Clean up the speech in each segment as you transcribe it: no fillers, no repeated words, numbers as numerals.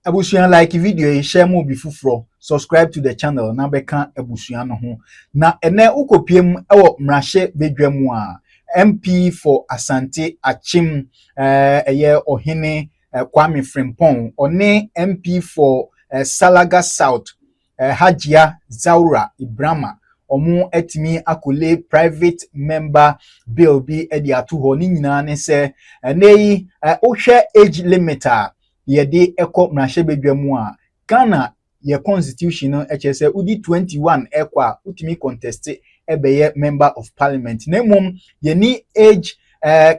Ebusuan like video yi share mo bi fufuro subscribe to the channel na beka ebusuan no ho na ene ukopiem ewo mrahye bedwam a MP for Asante Achim eye ohene Kwame Frimpong one MP for Salaga South Hajia Zaura Ibrahima omo etimi akole private member bill bi edi ato ho ni nyina ne se nei ohwe age limiter yede eko mrahye bedwam a Ghana ye constitution no se udi 21 ekwa utimi contest ebeye member of parliament na mom ye ni age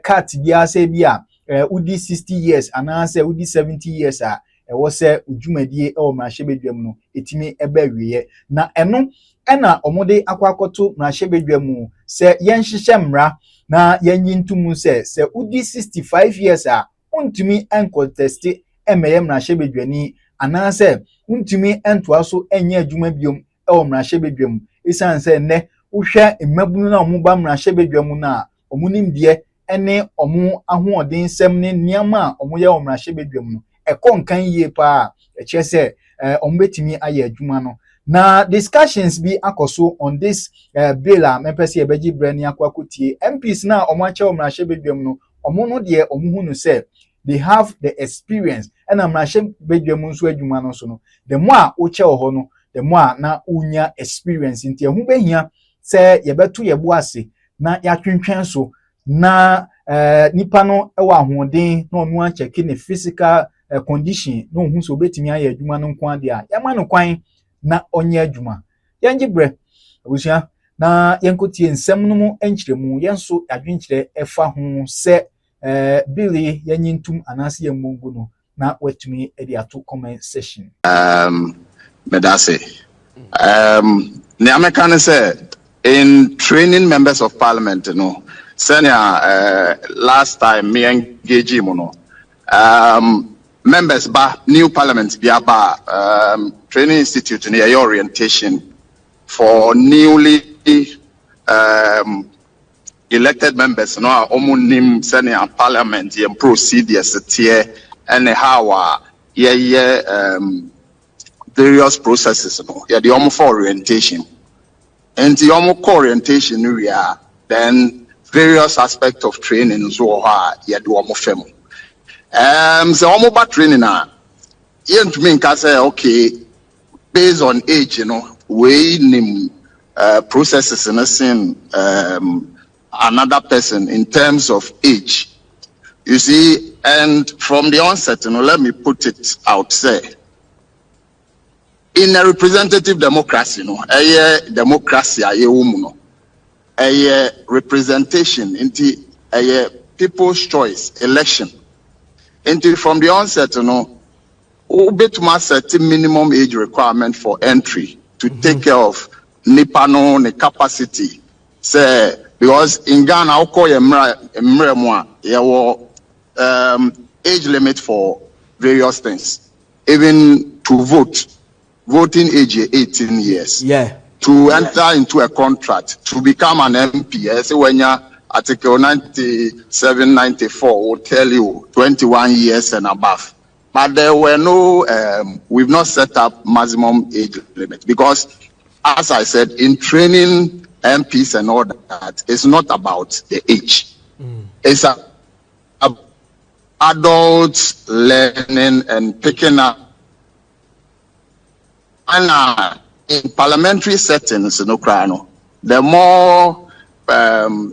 cut dia se bia udi 60 years ananse udi 70 years a wo se udwumadie e mrahye bedwam no etimi eba wiye na eno ena omode akwakoto mrahye bedwam se yenhyehyɛ mra na yenyintum se udi 65 years a untumi encontest emeye mrahye bedwani ananse untumi entoa so enye adwuma biom e mrahye bedwam isan se ne wohwɛ mmabunu na omo ba mrahye bedwam na omunimde ene omo ahoɔden sem ne niama omo ye mrahye bedwam no ekonkan yie pa eche se omo betimi aye adwuma no na discussions bi akoso on this bill a mepese ebeji brani akwakotie MPs na omo ache mrahye bedwam no omo no de omo hu no se they have the experience and mrahye bedwam nso adwuma no so no the more oche ho no the more na unya experience nti ehu behia se yebeto yebo ase na yatwentwen so na nipa no ewa ahoden na onu acheki ne physical condition no hu so betimi aye adwuma no nko ade a yama no kwan na onye adwuma yenje bre abusia na yenkotie nsem no mu enkyeremu yenso adwenkyere efa ho se Billy yenyintum anase yemungu no na wetumi edi ato comment session medase ne amekane say in training members of parliament no senior last time me engage him no members ba new parliament bi aba training institute near orientation for newly elected members no omunim senior parliament ye procedures tie and how various processes no ye the for orientation and the orientation we are then various aspects of training so ye do fem so ba training na ye to me can say okay based on age we nim processes in a sin another person in terms of age, you see, and from the onset, let me put it out, say, in a representative democracy, a democracy, a representation into a people's choice election, into from the onset, ubetuma set minimum age requirement for entry to take care of nipano the capacity, say. Because in Ghana, age limit for various things. Even to vote, voting age 18 years. Yeah. To enter into a contract, to become an MP. So when you Article 97, 94 will tell you 21 years and above. But there were no, we've not set up maximum age limit because, as I said, in training MPs and all that, it's not about the age. It's adults learning and picking up. And in parliamentary settings, the more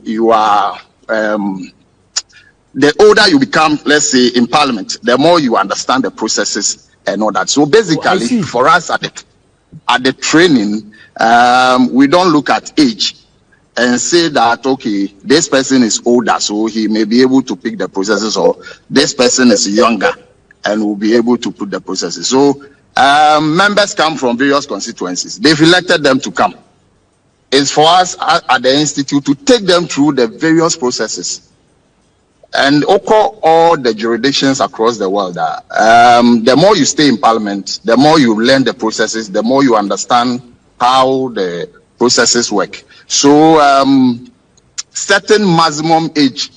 you are, the older you become, let's say in parliament, the more you understand the processes and all that. So basically, for us at the training, we don't look at age and say that, okay, this person is older, so he may be able to pick the processes, or this person is younger and will be able to put the processes. So members come from various constituencies. They've elected them to come. It's for us at the institute to take them through the various processes and all the jurisdictions across the world. The more you stay in parliament, the more you learn the processes, the more you understand how the processes work. So certain maximum age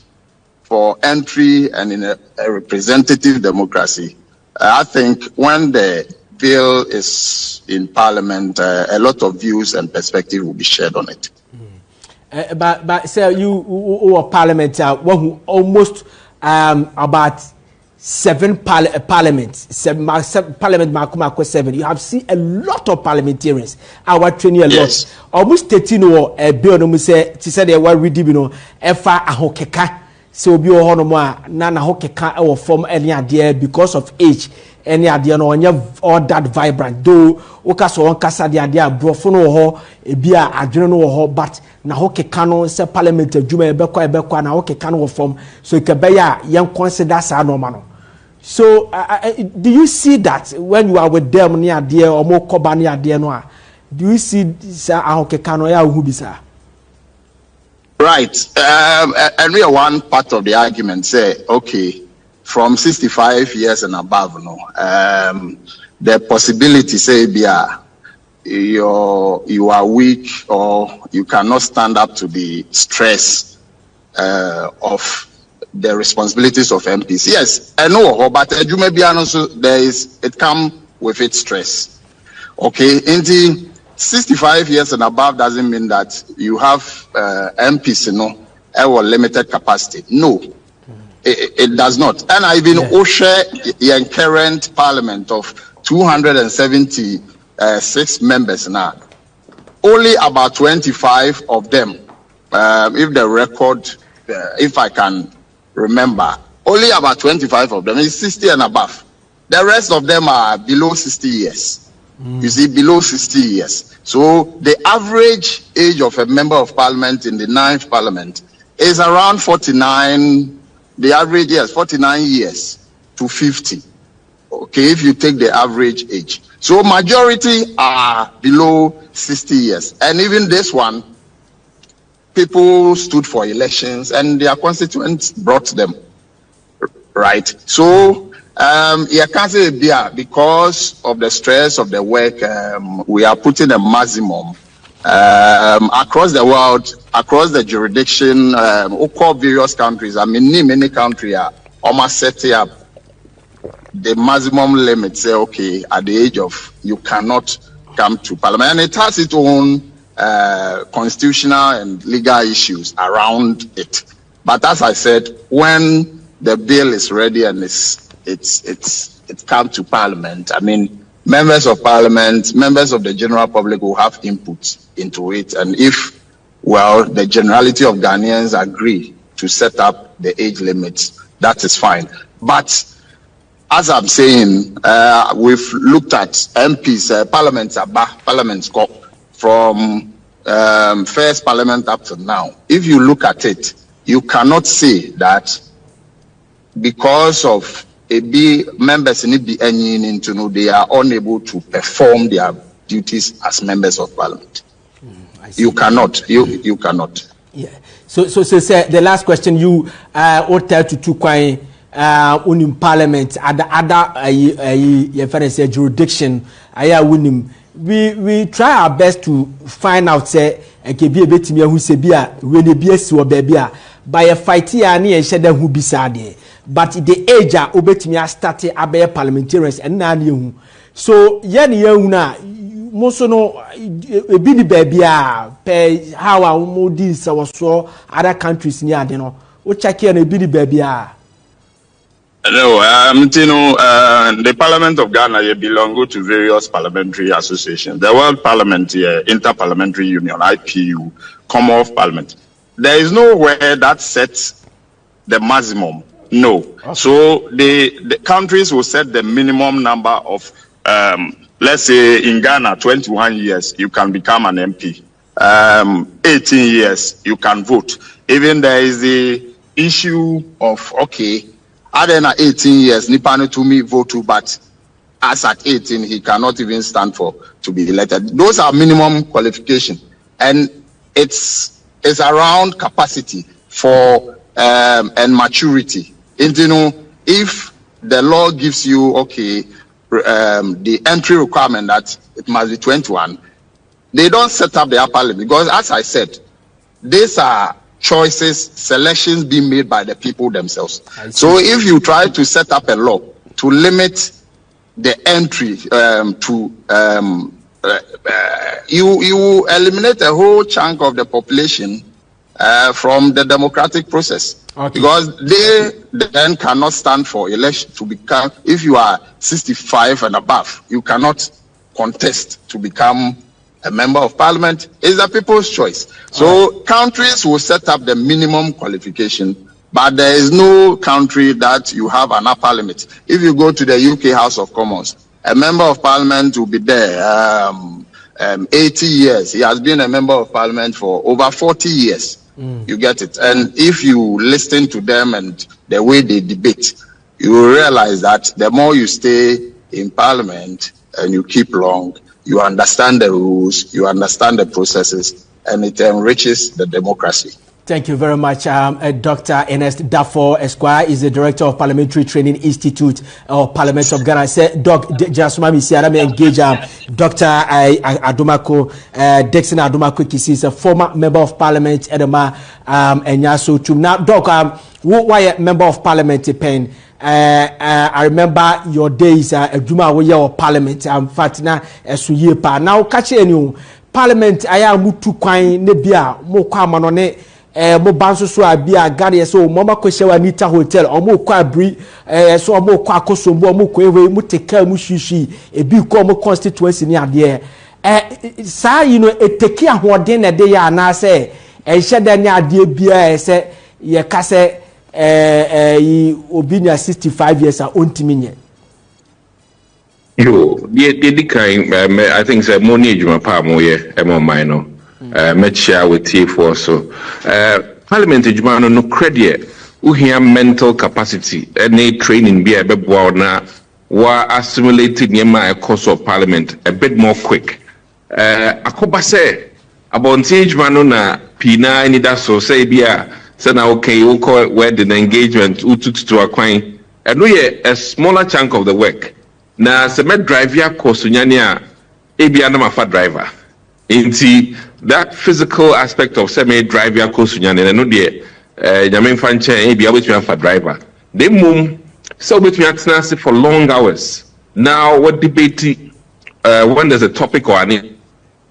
for entry and in a representative democracy I think when the bill is in Parliament, a lot of views and perspective will be shared on it. But sir, you were Parliament, who almost about 7 parliaments, 7 Parliament, 7. You have seen a lot of parliamentarians. Our training a lot. Almost 13 or a bill. No, say they were reading. Efa ahokeka. So be o hono mo na ahokeka e form any idea because of age. Any idea no all that vibrant. Though okaso on kasa the idea brofo no ho ebia adwene no ho but na ahokeka no say parliament adwuma ebekwa na ahokeka no form so ikebeya yen consider sa no ma no. So do you see that when you are with them near there or more koba near there no? Do you see sa ahokeka no ya hu bi sa? Right. And we are one part of the argument say, okay, from 65 years and above, the possibility say, you are weak or you cannot stand up to the stress of the responsibilities of MPs. Yes, I know, but you may be honest, it comes with its stress. Okay, in the 65 years and above doesn't mean that you have MPs, or limited capacity. No, it does not. And I've been the current parliament of 276 members now. Only about 25 of them, if the record, if I can remember, only about 25 of them is 60 and above. The rest of them are below 60 years. You see, below 60 years. So the average age of a member of parliament in the 9th parliament is around 49. The average is 49 years to 50. Okay, if you take the average age. So majority are below 60 years. And even this one, people stood for elections and their constituents brought them. Right? So, can't say because of the stress of the work, we are putting a maximum across the world, across the jurisdiction, across various countries. I mean, many countries are almost setting up the maximum limit. Say, okay, at the age of you cannot come to parliament, and it has its own constitutional and legal issues around it. But as I said, when the bill is ready and it comes to parliament, I mean, members of parliament, members of the general public will have input into it. And if, well, the generality of Ghanaians agree to set up the age limits, that is fine. But as I'm saying, we've looked at MPs, parliaments from first parliament up to now. If you look at it, you cannot say that because of members in it, they are unable to perform their duties as members of parliament. You cannot. You cannot. Yeah. So the last question you would tell to Tukwai in parliament at the other jurisdiction. We try our best to find out say be a bit me who say be a really be a baby by a fight here and share them who be sad. But the age obetimi started abe parliamentarians and na you. So yen na most no be the baby pay how our modis our so other countries near you know. O check here be the baby. No, the Parliament of Ghana belong to various parliamentary associations. The World Parliament, Inter-Parliamentary Union, IPU, Commonwealth Parliament. There is nowhere that sets the maximum. No. Okay. So the countries will set the minimum number of, let's say in Ghana, 21 years, you can become an MP. 18 years, you can vote. Even there is the issue of, okay, other than 18 years, Nipano to me vote to, but as at 18, he cannot even stand to be elected. Those are minimum qualification. And it's around capacity for, and maturity. And, if the law gives you, okay, the entry requirement that it must be 21, they don't set up the upper limit because, as I said, these are choices, selections being made by the people themselves. So if you try to set up a law to limit the entry you eliminate a whole chunk of the population from the democratic process. Okay. Because they then cannot stand for election to become, if you are 65 and above, you cannot contest to become a member of parliament. It's the people's choice. So countries will set up the minimum qualification, but there is no country that you have an upper limit. If you go to the UK House of Commons, a member of parliament will be there 80 years. He has been a member of parliament for over 40 years. You get it. And if you listen to them and the way they debate, you will realize that the more you stay in parliament and you keep long, you understand the rules, you understand the processes, and it enriches the democracy. Thank you very much. Dr. Ernest Dafoe Esquire is the Director of Parliamentary Training Institute of Parliament of Ghana. I said, Doc, Jasmine Siara may engage Dr. Adomako, Dixon Adomako Kisi is a former Member of Parliament, Edema, and Yaso Tum. Now, Doc, why a Member of Parliament pen? I remember your days at Juma of Parliament, Fatina, Suyepa. Now, catch you, Parliament, I am Mutu Quine, Nebia, Mokamanone. Mo banso so abia gare so mo makɔhye Anita Hotel omo kwa bri so omo kwa akosombo omo kwa ewe mu teka mu hwihwi ebi ko mo constituency ni ade saa you know eteki ahoden na de ya na se ehye da ni ade bia se ye ka se obi nya 65 years a ontimi nye yo the kind I think say mo ni adwuma pa mo ye e mo man no share with T4 so Parliament adwuma no credit uhia mental capacity any training be a beboa na wa assimilated nyema a course of parliament a bit more quick akoba say abonti adwuma no na pina ni da so say bia say na okay we call where the engagement ututu akwan no ye a smaller chunk of the work na se me drive ya course nyane a ebia na mafa driver inti that physical aspect of semi drive your course and no de Yamin Fanche be able to for driver. They move so with me at for long hours. Now what debate when there's a topic or an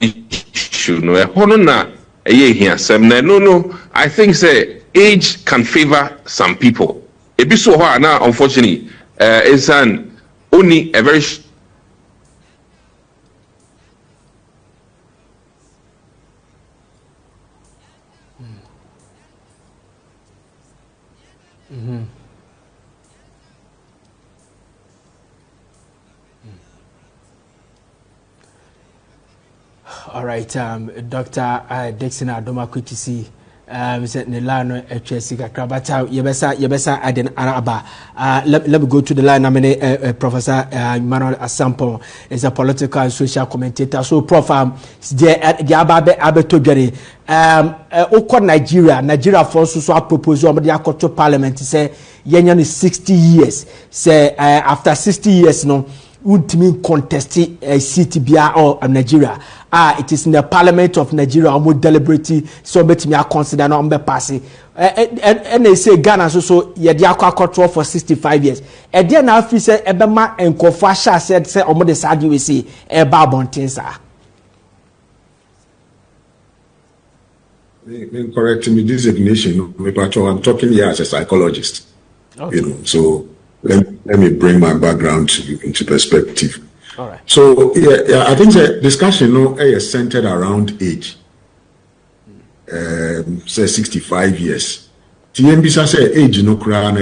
issue no honor a year here some no I think say age can favor some people. It be so hard now unfortunately it's an only a very All right, Dr. Dixon Adomako Kisi, said Nilano Chessica Krabata, Yabesa Aden Araba. Let me go to the line. I'm a Professor Emmanuel Asampo is a political and social commentator. So, Prof, Gababe Abetogeri, Oko Nigeria forces so proposal of the Akoto Parliament to say, Yenyan is 60 years. Say, after 60 years, no. Would mean contest a city bia or Nigeria. It is in the Parliament of Nigeria or more deliberately so bet me consider no be passing. And they say Ghana so ye dia control for 65 years. And then now fi say ebema enkofa sha said say omo de sadi we say e ba bonten sa. Correct me designation. I'm talking here as a psychologist. Okay. You know, so let me bring my background into perspective. All right. So yeah, I think the discussion is centered around age. Say 65 years. TMB say age no kra na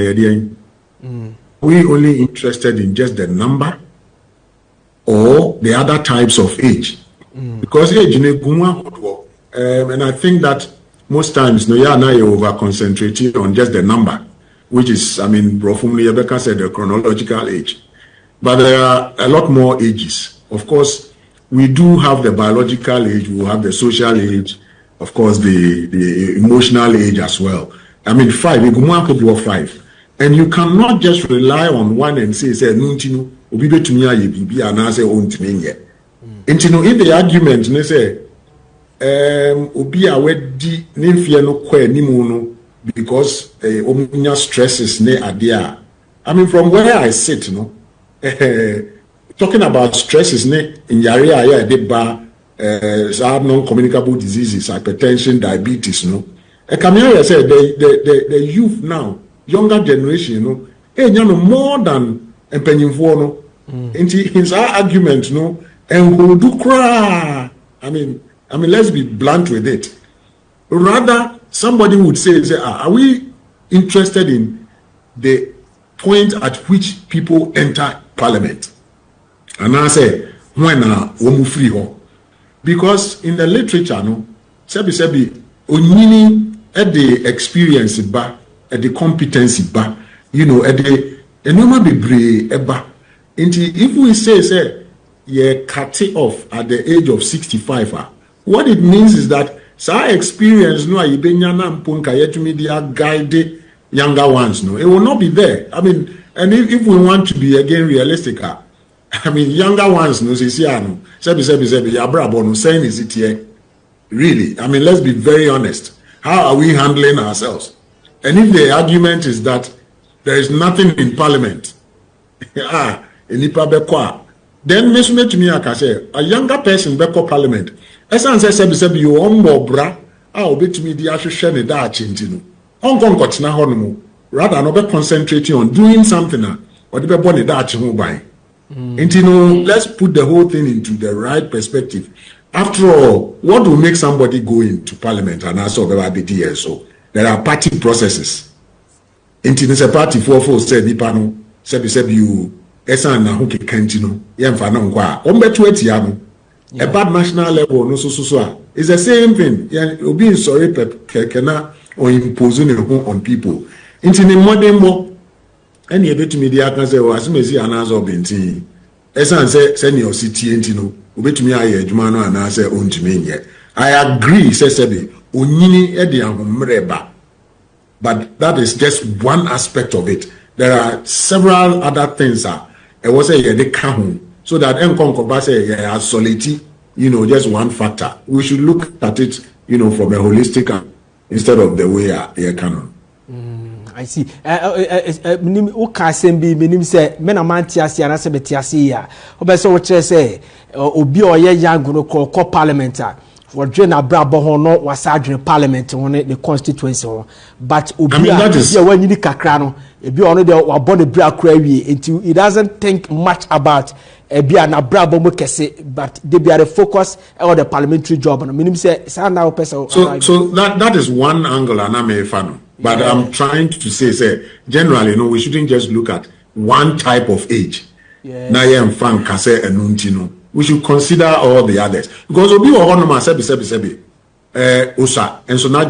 we only interested in just the number or the other types of age. Because age and I think that most times you over concentrating on just the number, which is, I mean, roughly Rebecca said the chronological age. But there are a lot more ages. Of course, we do have the biological age, we have the social age, of course, the emotional age as well. I mean, 5, you could do 5. And you cannot just rely on one and say, Nuntino, Ubibe to me, and I say, Untino. If the argument, they say, Ubi awedi Nymphia no que nimuno. Because stresses ne adia. I mean, from where I sit, talking about stresses in area they bar non-communicable diseases, hypertension, diabetes, no. I come here and say the youth now, younger generation, more than empenyinfo no. Into his argument, and who do cry. I mean, let's be blunt with it. Rather, somebody would say, are we interested in the point at which people enter parliament? And I say, when we free ho. Because in the literature, sebi onyini at the experience ba, at the competency ba, at the enoma bebre eba. If we say cut it off at the age of 65, what it means is that sa experience no ibenya mpunka yetu media guide younger ones it will not be there. I mean, and if we want to be again realistic, I mean, younger ones sebi yabrabo no saying is it here really? I mean, let's be very honest. How are we handling ourselves? And if the argument is that there is nothing in parliament, then mesme to me I can say a younger person beko parliament. Esan say sebi you ombo bra obetumi di ahwehwe ne da achenti no. Onko nkotena ho no mu. Rather no be concentrating on doing something or the be ne da ache ho ban. Let's put the whole thing into the right perspective. After all, what will make somebody go into parliament and also be so? There are party processes. It's a party for said Nipano, sebi you Esan na who kentino, yemfa no nkwa. Ombetu etiano. A bad national level no so. It's the same thing. You'll be sorry kena or imposing on people. Into modern more any bit media can say was mezi anazo binti. Esan say send your city entino. Ubetumi aye adwuma and I say ontumi nye. I agree say sebi onyini e de ahomreba. But that is just one aspect of it. There are several other things it was a count so that enkonkoba say isolate, just one factor. We should look at it, from a holistic instead of the way canon. I see. Minim ukasembi minim say men amanti ase anase betiase ya. Obeso wo kire say obi oye young no call parliament for join abrabo ho no wasadwene parliament ho the constituency ho. But obi a wanyini kakra no ebi ono de wabon the bra kra wie until it doesn't think much about ebi an abrabo mo kese, but they be the focus on the parliamentary job no minim say sa na person. So that is one angle and I'm a fan. But yeah. I'm trying to say generally, we shouldn't just look at one type of age. We should consider all the others. Because obi ohonoma sebi usa and so now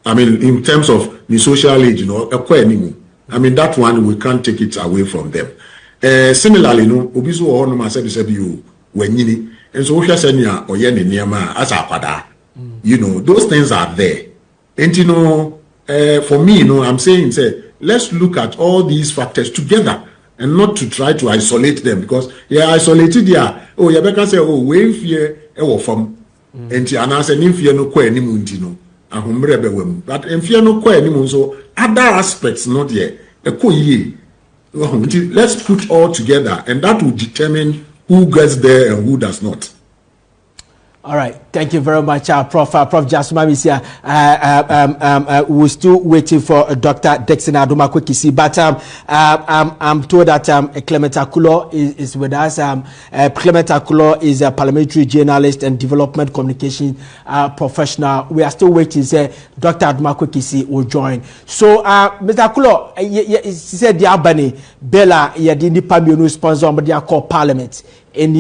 I mean in terms of the social age, I mean that one we can't take it away from them. Similarly, obi so ohonoma sebi you wenyini and so we say nia oye ne niama as akwada. Those things are there. And for me, I'm saying, let's look at all these factors together and not to try to isolate them because isolated there. Oh, you better say, we fear from. And I say, fear no que any muntino. But in fear no que any so other aspects not yet. Let's put all together, and that will determine who gets there and who does not. All right, thank you very much, Prof. Jasuma is here. We're still waiting for Dr. Dixon Adumakwekisi, but I'm told that Clement Akulo is with us. Clement Akulo is a parliamentary journalist and development communication professional. We are still waiting. Dr. Adumakwekisi will join. So, Mr. Akulo, he said the Albany Bella, the Pambiano sponsor, but they are called Parliament. And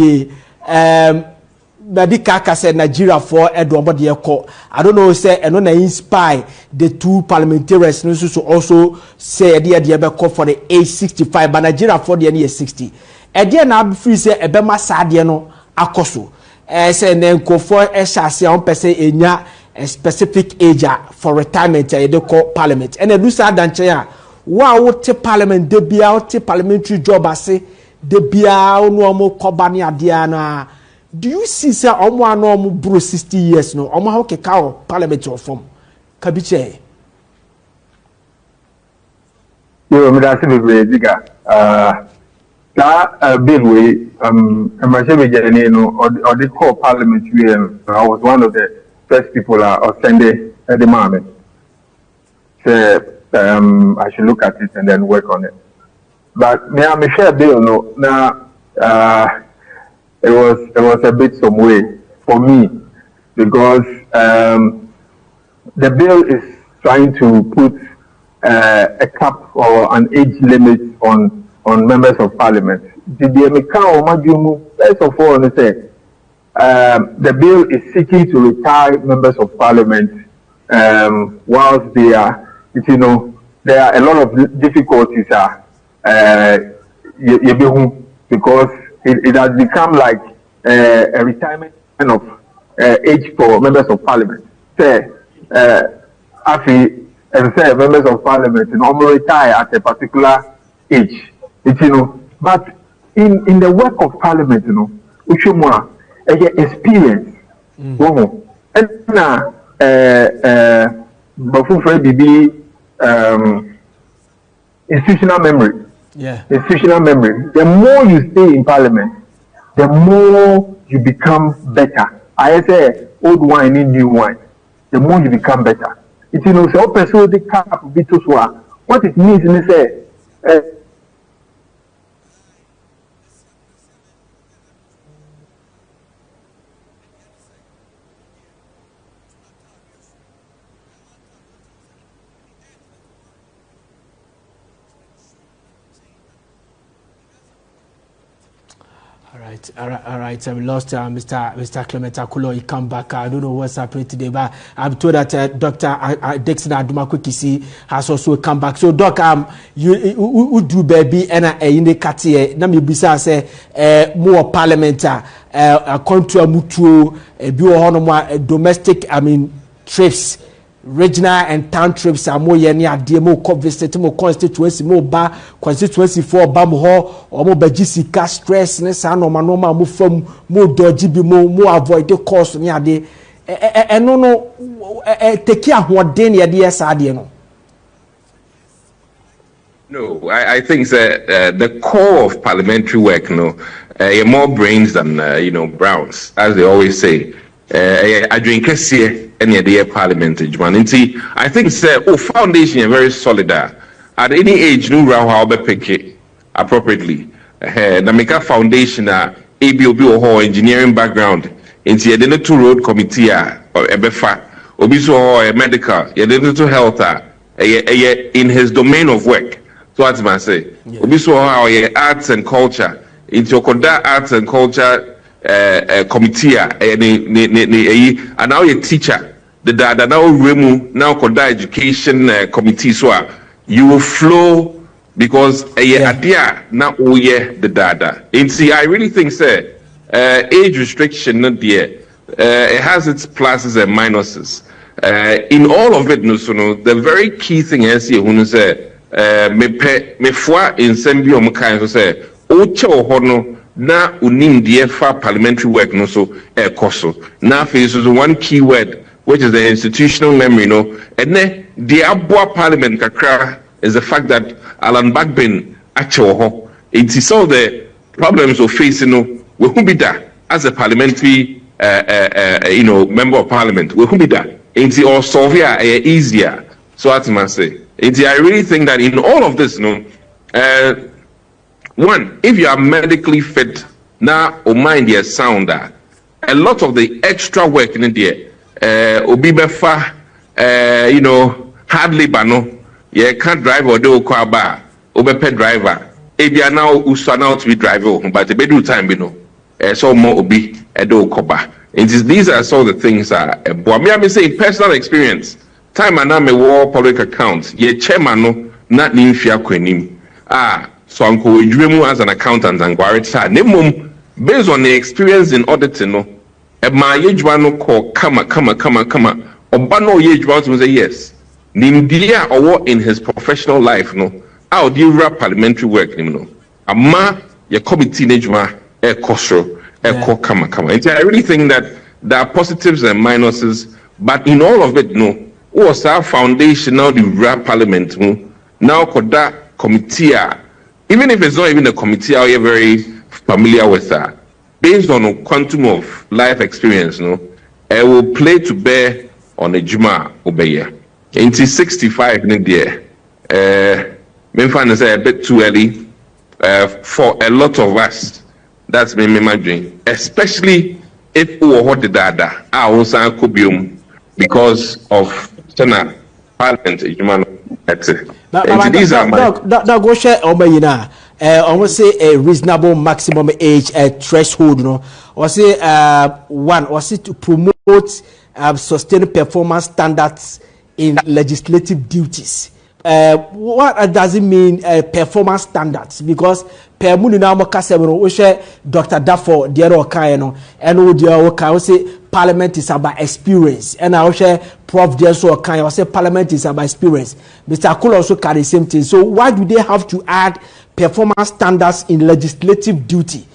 Nadika said Nigeria for Edward Yako. I don't know, say, and when I inspire the two parliamentarians to also say the idea for the age 65, but Nigeria for the age 60. And then I'm free say a Bema Sadiano Akoso. Say, then go for a chassis on per se in a specific age for retirement at the court parliament. And a Lusa Danchaya, wow, what parliament, the be out parliamentary job, I say, the be out no more Kobania Diana. Do you see, sir, normal bro 60 years no? How can cow parliament or form? Kabiche. You are Diga. that bill we emergency journey no or the core parliament we I was one of the first people sending the moment. So I should look at it and then work on it. But me I share bill no now it was a bit some way for me because the bill is trying to put a cap or an age limit on members of parliament. First of all, the bill is seeking to retire members of parliament whilst they are, there are a lot of difficulties because it has become like a retirement kind of age for members of parliament. Members of parliament normally retire at a particular age. But in the work of parliament, experience. Institutional memory. Yeah. Institutional memory. The more you stay in parliament, the more you become better. I say old wine in new wine. The more you become better. So person the cap be to what it means in say All right. We lost Mr. Clement Akulo. He come back. I don't know what's happening today, but I'm told that Dr. Dixon Adumakwekisi has also come back. So, Doc, you do baby and in the katie. Na me bisa say more parliamentar contra mutuo domestic trips. Regional and town trips are more near dear more visit more constituency more bar constituency for Bamho or more bajisica stress and no manoma move from more dodgy be more avoid the cost near day and no take care of what day near the SRD. No, I think that the core of parliamentary work, you're more brains than Browns, as they always say. I drink any idea parliament I think foundation is very solid at any age no how be pick it appropriately na make a foundation ABOB or engineering background into the two road committee ebefa obi so medical to health in his domain of work. So what I say obi so arts and culture into arts and culture committee and now a teacher the data now remu now koda education committee so you will flow because idea now the data and see I really think age restriction not there it has its pluses and minuses in all of it the very key thing is here say me foi in sembio mkan so say o che ho na unim the fa parliamentary work koso na face one key word which is the institutional memory and then the abua parliament kakra is the fact that Alan Bagbin actually it is all the problems of facing we who be that as a parliamentary member of parliament we who be that it's all solve easier. So what I say I really think that in all of this one, if you are medically fit, now or mind your sounder, a lot of the extra work in there, obibefa, hard labor no, can't drive or do bar, obepe driver. If you are now now to be driver, but the bedroom time so more obi do koba. These are some of the things but me say personal experience. Time and me war public account. Ye chairman no not nimfia kwenim. So I'm going as an accountant and based on the experience in auditing, my age one call come. Obano age one to say yes. Nimdia or in his professional life, how do you rap parliamentary work? Ama your committee nejma kosro come. And I really think that there are positives and minuses, but in all of it, what's our foundation now the rap parliament now could that committee even if it's not even a committee you're very familiar with that, based on a quantum of life experience, it will play to bear on a Juma Obeya. Into 65 in there, me say a bit too early for a lot of us. That's me imagining, especially if we what the data I also could because of Senate Parliament. Dog, go share Obayina. Almost say a reasonable maximum age threshold, or say one, or say to promote sustained performance standards in legislative duties. What does it mean, performance standards? Because per muni na moka sebro we share Dr. Dafo Diero Kaino and we say Parliament is about experience, and I share Prof. Diero Kaino say Parliament is about experience. Mr. Akul also carry the same thing. So why do they have to add performance standards in legislative duty?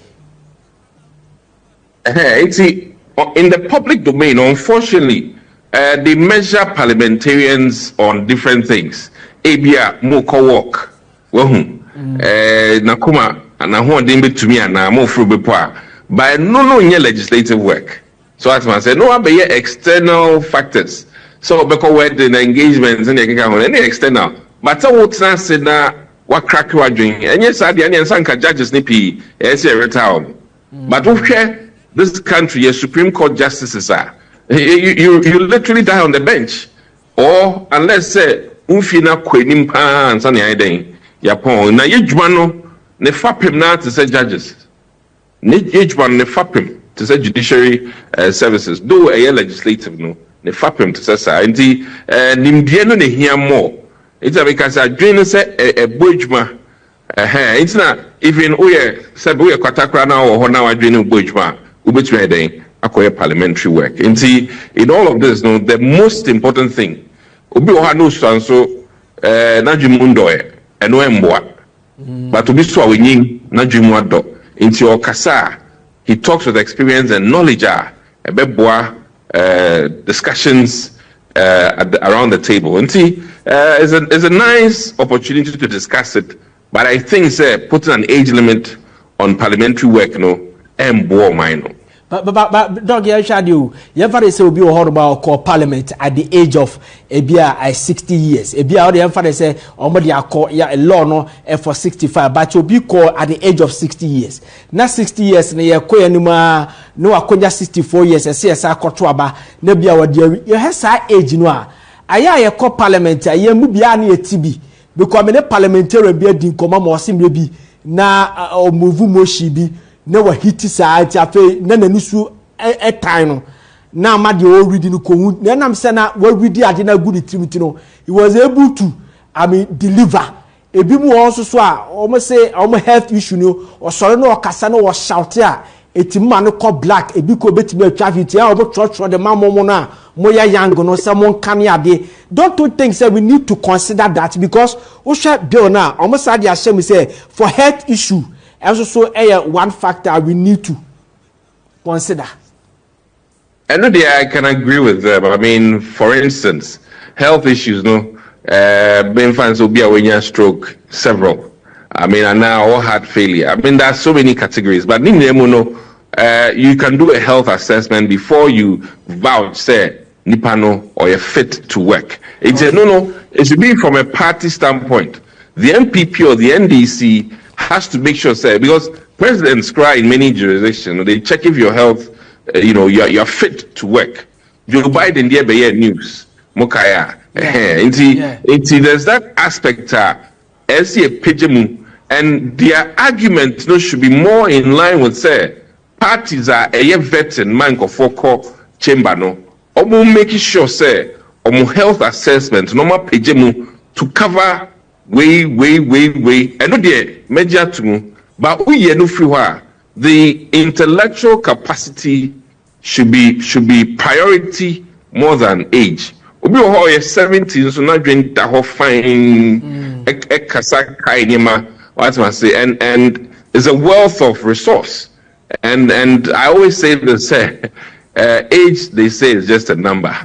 In the public domain, unfortunately, they measure parliamentarians on different things. Ebia moko work. Nakuma na ho dembe tumi ana mo fro bepo a by no legislative work. So as man say no be external factors. So beko wedding engagements and any external. But what say na wa crack wa dwen. Enye sad ya nsanka judges ni pi e say retire. But this country, your Supreme Court justices are you literally die on the bench, or unless say Ufina kwenim pa and Sunny Iden, Yapon, na yejwano ne fapim na to say judges. Ne yejwan ne fapim to say judiciary services. Do a legislative no, ne fapim to say sa. And the nimdieno ne hear more. It's because I dream say a bojma. It's not even we said we kwatakra na or na wa dream bojma. Ubetwe den akoye parliamentary work. And see, in all of this, the most important thing. Obi ohano sanso na dwumundo eno emboa but obi so awenyin na dwumu ado nti okasa he talks with experience and knowledge ebeboa discussions around the table nti is a nice opportunity to discuss it, but I think putting an age limit on parliamentary work emboa mine. But dog, you shall do. You ever say be horrible call Parliament at the age of a 60 years. Ebia the ever say omodi call a law no for 65, but you be call at the age of 60 years. Na 60 years na ye ko anuma no akonya 64 years say esa akoto aba na bia wode you have that age no a aya ye call Parliament aye mu bia na etibi because me parliamentarian bia din koma mo simre bi na o move moshi bi na wa hiti saa ti afi na nanusu time no na ma de o read no ko na nam se na wa read ade na good trimiti no he was able to deliver ebi mu also so a o say o health issue no o sore no o kasa no o shout a etimma no ko black ebi ko betimi atwa ti a o tro the mammo na mo ya young no se mo kan ade. Don't you think say we need to consider that because o share bill na o say dey asem say for health issue also one factor we need to consider. And I can agree with them. I mean, for instance, health issues, being fans will be a stroke, several. I mean, and now all heart failure. I mean, there are so many categories, but you can do a health assessment before you vouch, say, Nipano or you're fit to work. It's it should be from a party standpoint. The MPP or the NDC has to make sure, because presidents cry in many jurisdictions, they check if your health, you're fit to work. Joe Biden, there be news. Mokaya. There's that aspect, and their argument should be more in line with, parties are a veteran man of four chamber, making sure, health assessment, normal pejemu to cover way, and not the major to but we no free the intellectual capacity should be priority more than age. Obi ho ye 17 so na dwen da ho fine kasa kai nima what must say and is a wealth of resource and I always say this age they say is just a number.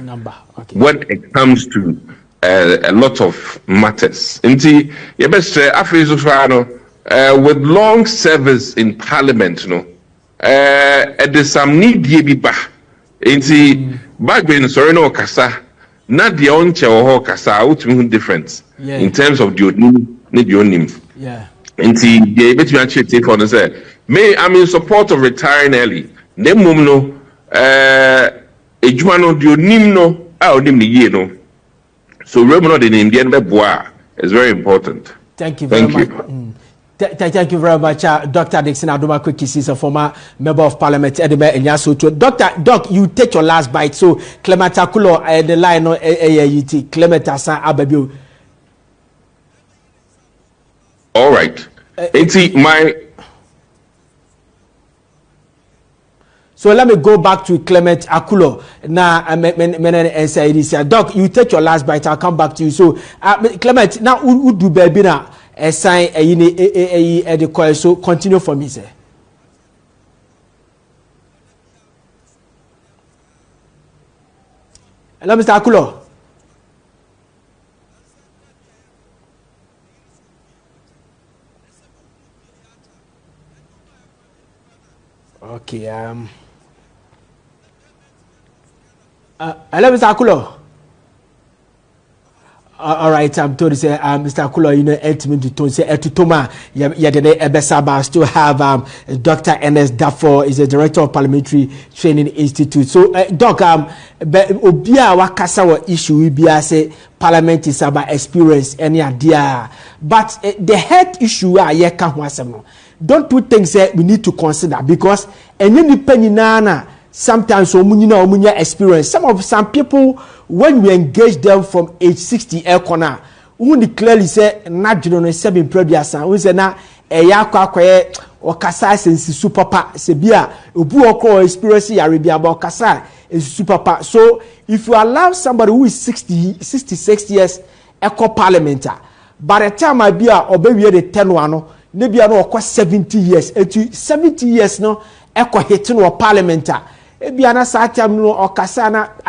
Okay. When it comes to a lot of matters. Inti ye best afi so far no with long service in Parliament, there's some need ye ba. Inti back when sorry no kasa, not the onche or kasa, which difference in terms of the need. Yeah. Inti the bet you actually take on say, may I'm in support of retiring early. Ne mumno ejumano the nimno no. So remember the name the bois is very important. Thank you very much. Thank you very much, Dr. Dixon Adoma Kwekisi is a former member of Parliament, Edinburgh and Yaso. Doc, you take your last bite. So Clement Akulo and the line on AAUT, Clement Asa Ababio. All right. So let me go back to Clement Akulo. Now, Doc, you take your last bite. I'll come back to you. So, Clement, now who do baby now? Sign the coil. So continue for me, sir. Hello, Mr. Akulo. Okay. Hello, Mr. Akulo. All right, I'm told to say, Mr. Akulo, ultimately to say, Etutoma, Ebesaba, still have Dr. Ernest Dafoe, is the director of Parliamentary Training Institute. So, Doc, Obia Wakasawa issue, Obia say, Parliament is about experience, any idea. But the head issue, don't you think that we need to consider? Because any penny nana, sometimes omunya experience. Some people, when we engage them from age 60 corner, who clearly say not general 7 previous and we say na yakwa or kasa sensi super pa sebia obu oko experience Arabia about kasa is super pa. So if you allow somebody who is 66 years eco parliamentar, by the time I be a obewe the 10 one maybe no 70 years 70 years no eco hitting or parliamentar. I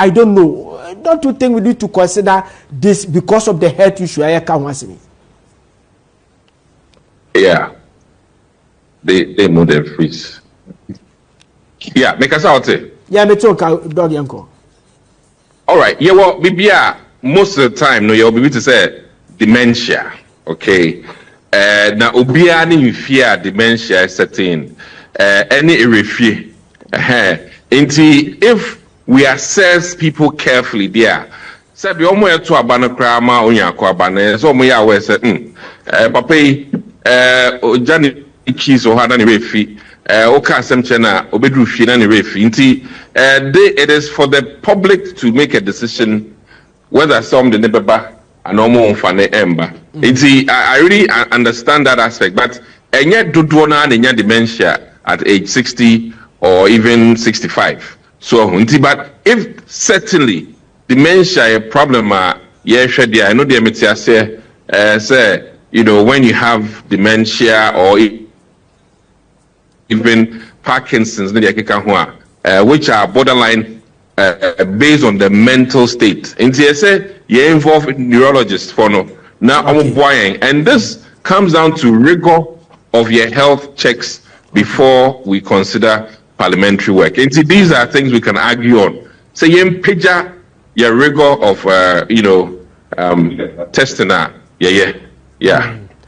don't know. Don't you think we need to consider this because of the health issue? Yeah. They know their freeze. Yeah, make us out. Yeah, me talk dog yanko. All right. Yeah, well, maybe most of the time, no, you'll be able to say dementia. Okay. Now, obia ni fear dementia setting. Any refuse. If we assess people carefully there, say be omo eto abana krama onya akwa abana so omo ya we say papa ojani cheese o hada ni refi o ka asem che na obedru hwie na ni refi it is for the public to make a decision whether some the nebeba and omo mfa ne emba I really understand that aspect, but enye dodo na nya dementia at age 60 or even 65. So, but if certainly dementia a problem, I know the say, when you have dementia or even Parkinson's, which are borderline based on the mental state. And they say you involve neurologists for no. Now I'm buying, and this comes down to rigor of your health checks before we consider parliamentary work. And see, these are things we can argue on. So you picture your rigor of testing. Yeah.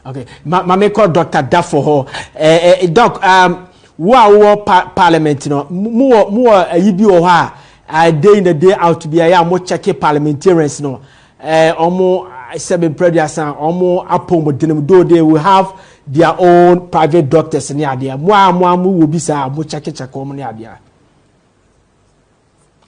Okay. My call Dr. Dafoe. Doc, parliament, more you day in the day out to be a more checky parliamentarians, almost 7 previous almost upon do they will have their own private doctors in the idea. Will be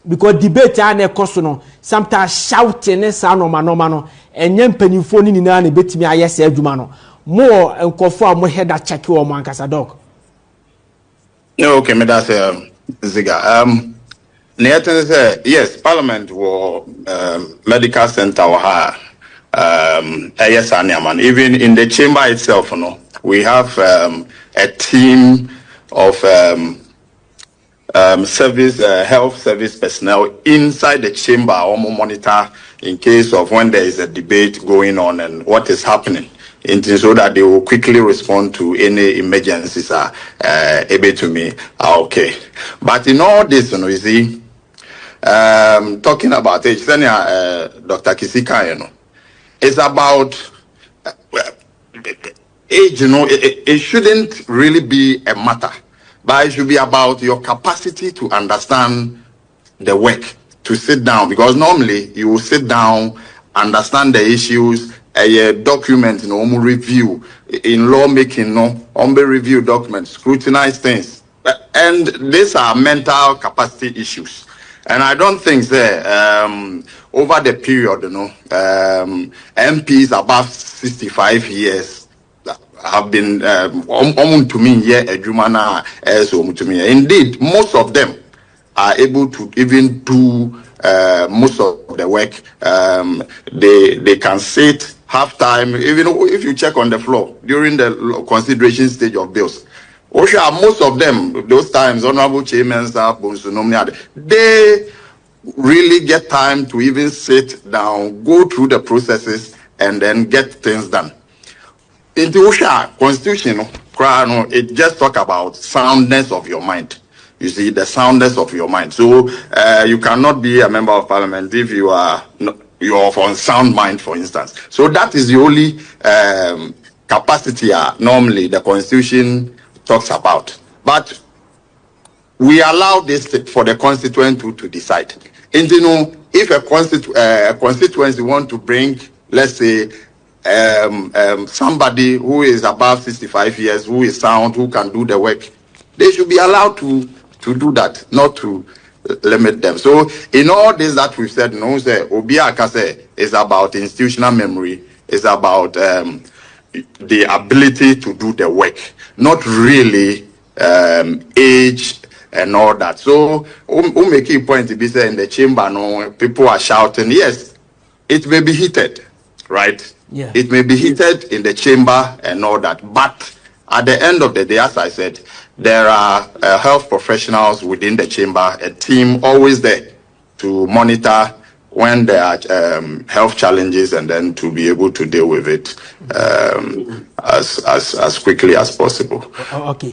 because debate and question sometimes shouting and sound on no and yen penny phone in an bit me yes edumano more and conform more head that check you or man as a dog. Okay, me that's Ziga. Yes, Parliament or medical center or yes, man. Even in the chamber itself, we have a team of health service personnel inside the chamber or monitor in case of when there is a debate going on and what is happening so that they will quickly respond to any emergencies able to me okay. But in all this, you see, talking about age, Dr. Kisika, it's about age, it shouldn't really be a matter, but it should be about your capacity to understand the work, to sit down, because normally you will sit down, understand the issues, a document, review in lawmaking, review documents, scrutinize things, and these are mental capacity issues. And I don't think over the period, MPs above 65 years have been to me indeed, most of them are able to even do most of the work. They can sit, have time, even if you check on the floor during the consideration stage of bills. Most of them, those times, honorable chairmen, they really get time to even sit down, go through the processes, and then get things done. In the Constitution, it just talk about soundness of your mind. You see, the soundness of your mind. So you cannot be a member of parliament if you are of unsound mind, for instance. So that is the only capacity normally the Constitution talks about. But we allow this for the constituent to decide. And if a constituency want to bring, let's say, somebody who is above 65 years, who is sound, who can do the work, they should be allowed to do that, not to limit them. So in all this that we've said, is about institutional memory, is about the ability to do the work, not really age and all that. So we make a point to be said in the chamber, people are shouting. Yes, it may be heated, right? Yeah. It may be heated in the chamber and all that, but at the end of the day, as I said, there are health professionals within the chamber, a team always there to monitor when there are health challenges, and then to be able to deal with it as quickly as possible. Okay.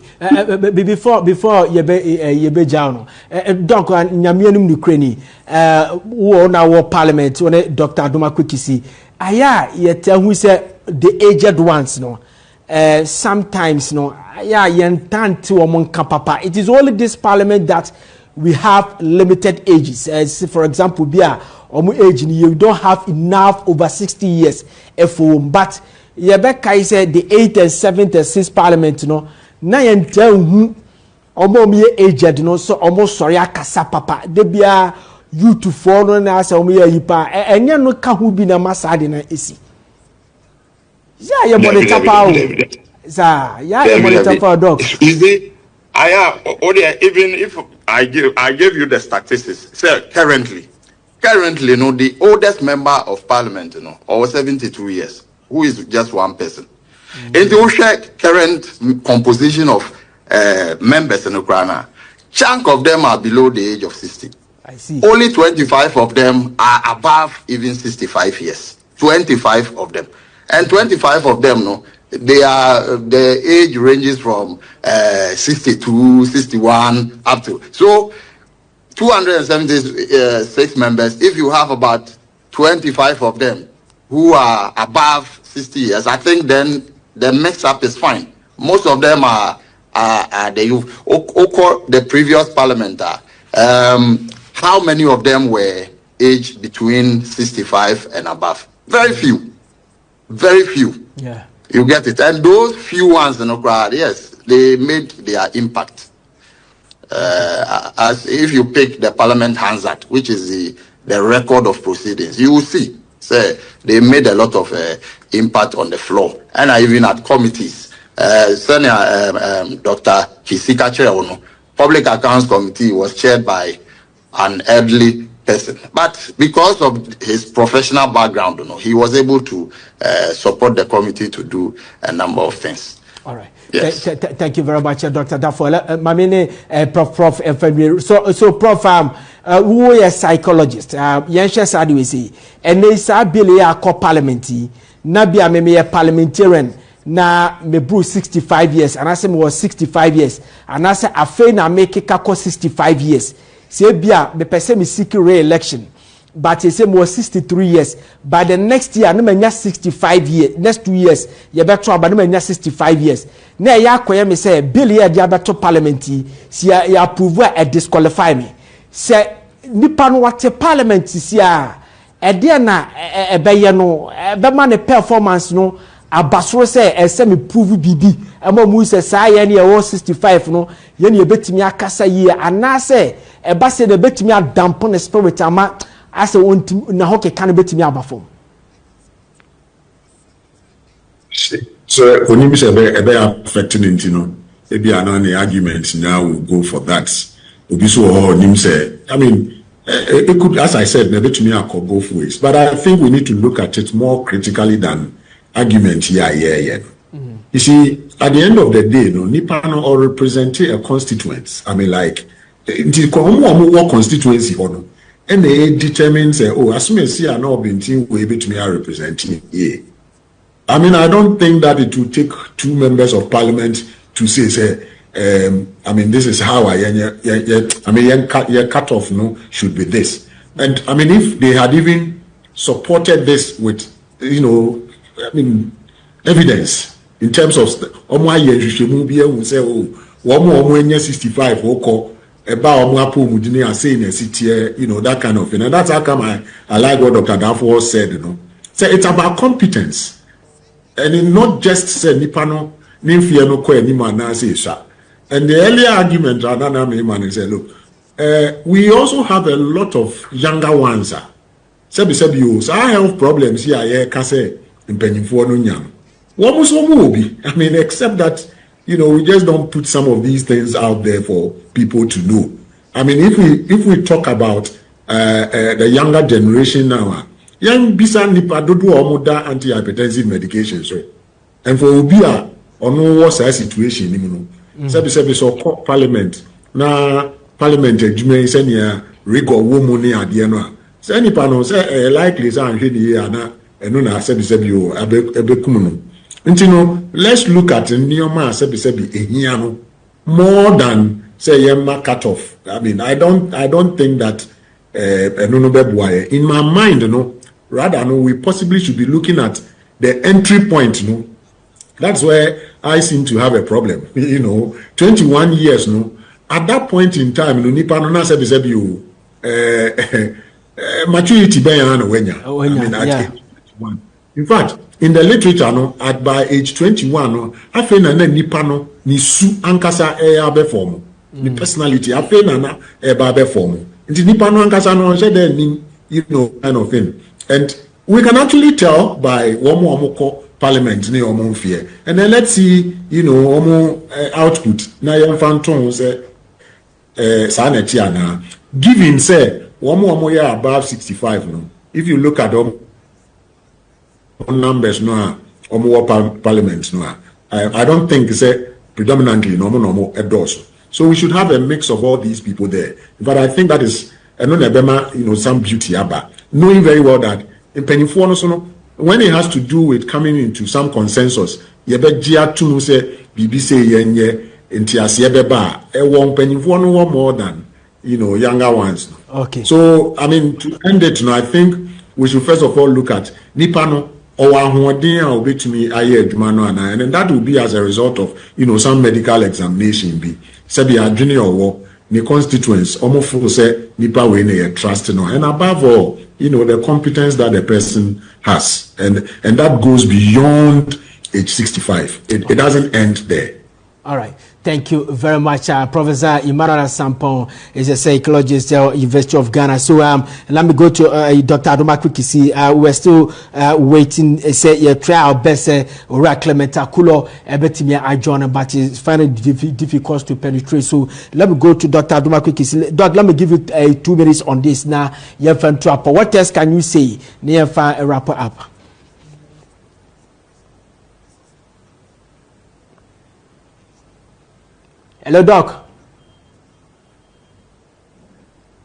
Before yebe jano, donc nyamienum Ukraine, wo na wo parliament, one Dr. Adoma Kwekisi, aya yete who say the aged ones no. Sometimes it is only this parliament that we have limited ages. For example, age you don't have enough over 60 years. But Yebeka said the 8th and 7th and 6th parliament, na who aged, so almost sorry, kasa papa. They be you to follow and ask yipa and you no ka who be na masadi na isi. Yeah, you monitor power. Yeah, you monitor power, dog. Even if I gave you the statistics, sir, currently, the oldest member of parliament, over 72 years, who is just one person. In the current composition of members in Ukraine, chunk of them are below the age of 60. I see. Only 25 of them are above even 65 years. 25 of them. And 25 of them, the age ranges from 62, 61 up to. So 276 members, if you have about 25 of them who are above 60 years, I think then the mix-up is fine. Most of them are the youth. The previous parliament, how many of them were aged between 65 and above? Very few. Very few. Yeah. You get it. And those few ones in the crowd, yes, they made their impact. As if you pick the Parliament Hansard, which is the record of proceedings, you will see, say, they made a lot of impact on the floor. And even at committees, Dr. Kisika Chair, Public Accounts Committee was chaired by an elderly person, but because of his professional background, he was able to support the committee to do a number of things. All right. Yes. Thank you very much, Dr. Dafola. Mamine, Prof. So Prof, who is a psychologist? Yensha Sadi we say, and they say Billy a co-parliamentary. na bia me parliamentarian na me bro 65 years and I say me was 65 years and I say afei na make kako 65 years say bia me pese me seek re-election but he say me was 63 years by the next year na me 65 years next 2 years ye beto aba na me 65 years na ya akoye me say bill ye dia beto parliament si ya approve a disqualify me say nipa no wate parliament si a ede na ebeye no be ma ne performance no abasoro say ese me prove bibi ama mu say saa ye na ye 65 no ye na ye betimi akasa ye ana say eba say na betimi adampo ne spirit ama ase wontim na ho keka na betimi abafom so onim say ebe affecting it, you know, maybe an argument now will go for that obi so onim say I mean it could, as I said, maybe to me I could go both ways, but I think we need to look at it more critically than argument here. You see, at the end of the day, no, Nipano or representing a constituent. I mean, like, what constituency or no, and they determine say, oh, as soon as I know being we able to me are representing. Yeah, I mean, I don't think that it will take 2 members of parliament to say. I mean, this is how I mean, your cutoff no should be this. And I mean, if they had even supported this with, you know, I mean, evidence in terms of say, oh, 65 you know, that kind of thing. And that's how come I like what Dr. Danforth said, you know. So it's about competence. And it not just say Nipano, Nimfiano Kwe Nimana say. And the earlier argument, Radana said, look, we also have a lot of younger ones. So I have problems here, in Pennyforno. I mean, except that, you know, we just don't put some of these things out there for people to know. I mean, if we talk about the younger generation now, young bisa nipa dodo omoda anti-hypertensive medications, right? And for Ubia, on no what's a situation, you know. So parliament na parliament adwuma say near rigor woman ni ade no a say nipa no say likely say anhwe ni ya na eno na sebi o abekum no nti no let's look at nioma sebi ehia no more than say yema cut off. I mean, I don't think that eno no beboa in my mind, no, rather no, we possibly should be looking at the entry point, no. That's where I seem to have a problem. You know, 21 years, no. At that point in time, no, nipa no na sebi maturity be ya na wenya. I mean, at age 21. In fact, in the literature, no, at by age 21, no, I feel na nipa no ni su ankasa be form. The personality, I feel na be form. Nti nipa no ankasa no she there ni, you know, kind of thing. And we can actually tell by one Parliament ni omo fear, and then let's see, you know, omo output na yan fanton say sanity na given say omo ya above 65 no. If you look at them numbers no omo parliament no, I don't think say predominantly no endorse. So we should have a mix of all these people there. But I think that is you know, some beauty about knowing very well that in Pennyforno no, when it has to do with coming into some consensus, you bet Gia to say BBC yenye intiasie beba won Pennyforno more than, you know, younger ones. Okay. So I mean, to end it now, I think we should first of all look at Nipano or me and then that will be as a result of, you know, some medical examination be sabi junior or the constituents almost full say nipa we na trust no, and above all, you know, the competence that the person has, and that goes beyond age 65. It doesn't end there. All right. Thank you very much, Professor Emmanuel Sampon is a psychologist at University of Ghana. So let me go to Dr. Adoma Kwikisi. We're still waiting. Say you try our best. Ora Clementa Kulo ebetimia ajoin, but it's finding difficult to penetrate. So let me go to Dr. Adoma Kwikisi. Doc, let me give you 2 minutes on this now. What else can you say? Near a wrap up. Hello, Doc.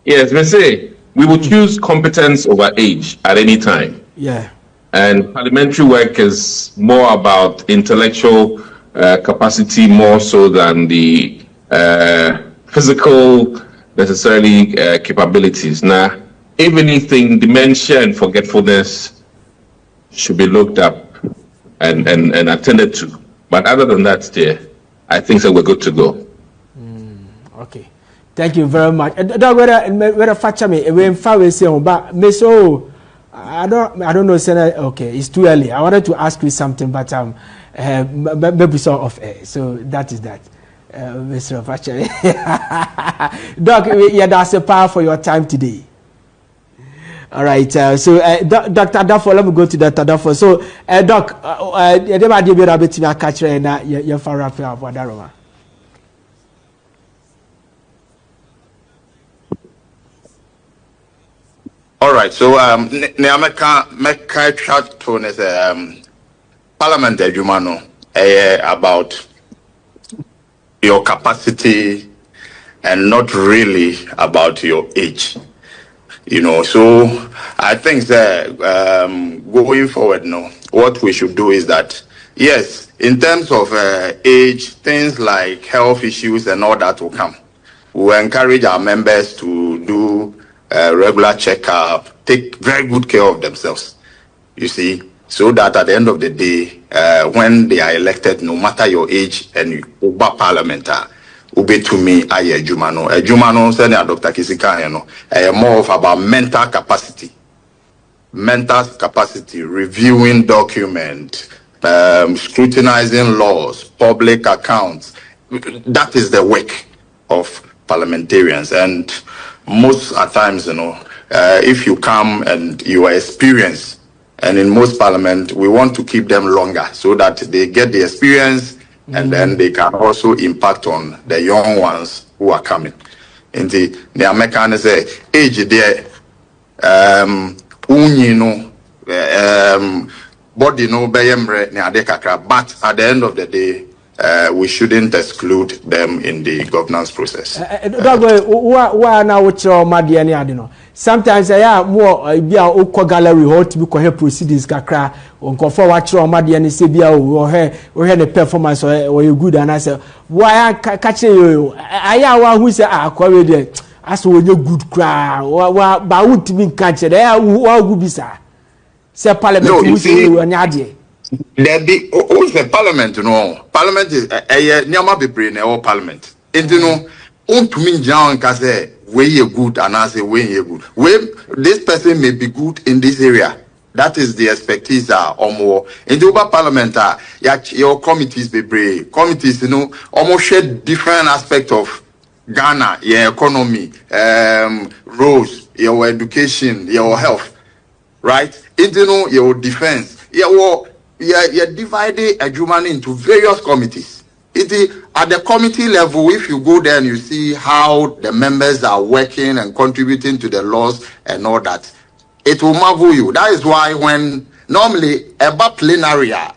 Yes, we say we would choose competence over age at any time. Yeah. And parliamentary work is more about intellectual capacity more so than the physical necessarily capabilities. Now, if anything, dementia and forgetfulness should be looked up and attended to. But other than that, I think that we're good to go. Okay. Thank you very much. Dog, whether factor me, when far we say, but Miss O, I don't know. Okay, it's too early. I wanted to ask you something, but maybe so off air. So that is that. Mr. Factor. Doc, yeah, that's a power for your time today. All right. So, Dr. Dafo, let me go to Dr. Dafo. So, Doc, you never did a bit to catch you na your far up of Wadaroma. All right. So, Meka chat tone is Parliament Ejumano about your capacity and not really about your age. You know, so I think that going forward, no, what we should do is that, yes, in terms of age, things like health issues and all that will come. We encourage our members to do regular checkup, take very good care of themselves, you see, so that at the end of the day, when they are elected, no matter your age and you over parliament, ube to me aye ejumano send Dr. Kisika, you know, more of about mental capacity, reviewing documents, scrutinizing laws, public accounts. That is the work of parliamentarians. And most at times, you know, if you come and you are experienced, and in most parliament, we want to keep them longer so that they get the experience and then they can also impact on the young ones who are coming. In the American say age there, body no bayemre ni adekakra, but at the end of the day, we shouldn't exclude them in the governance process. Sometimes I have more be our gallery or to be proceedings kakra on conform watch or madi and Sibia or the performance or you good and I say, why I catching you? I who say, query as when you good cry or but would be catching there who would be sir. Say Parliament, you see, there be who's the Parliament, you know. Parliament is a Nyama be brain or Parliament. And you know, to me, John can say, way you good and I say, way you good. Way this person may be good in this area. That is the expertise or more. In the Uber Parliament, your committees be brave. Committees, you know, almost share different aspects of Ghana, your economy, roads, your education, your health, right? And you know, your defense. You're dividing a human into various committees. At the committee level, if you go there and you see how the members are working and contributing to the laws and all that, it will marvel you. That is why when normally about plenary, at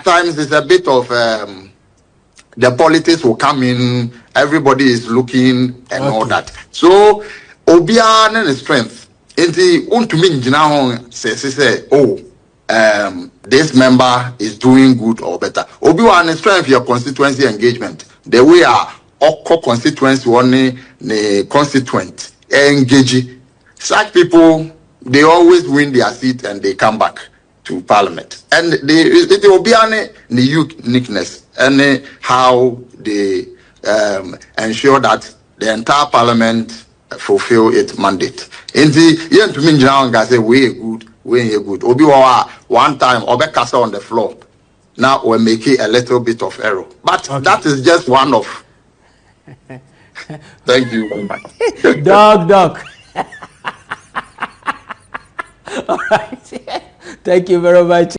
times it's a bit of the politics will come in, everybody is looking and all that. So, Obian and strength. This member is doing good or better. Obi-Wan strength your constituency engagement. The way our constituency one the constituent engage. Such people, they always win their seat and they come back to parliament. And it will be the uniqueness and how they ensure that the entire parliament fulfill its mandate. In the yen to me now say we good. Obi one time Obe Casa on the floor. Now we're making a little bit of error. But that is just one of. Thank you very much. Dog. All right. Thank you very much.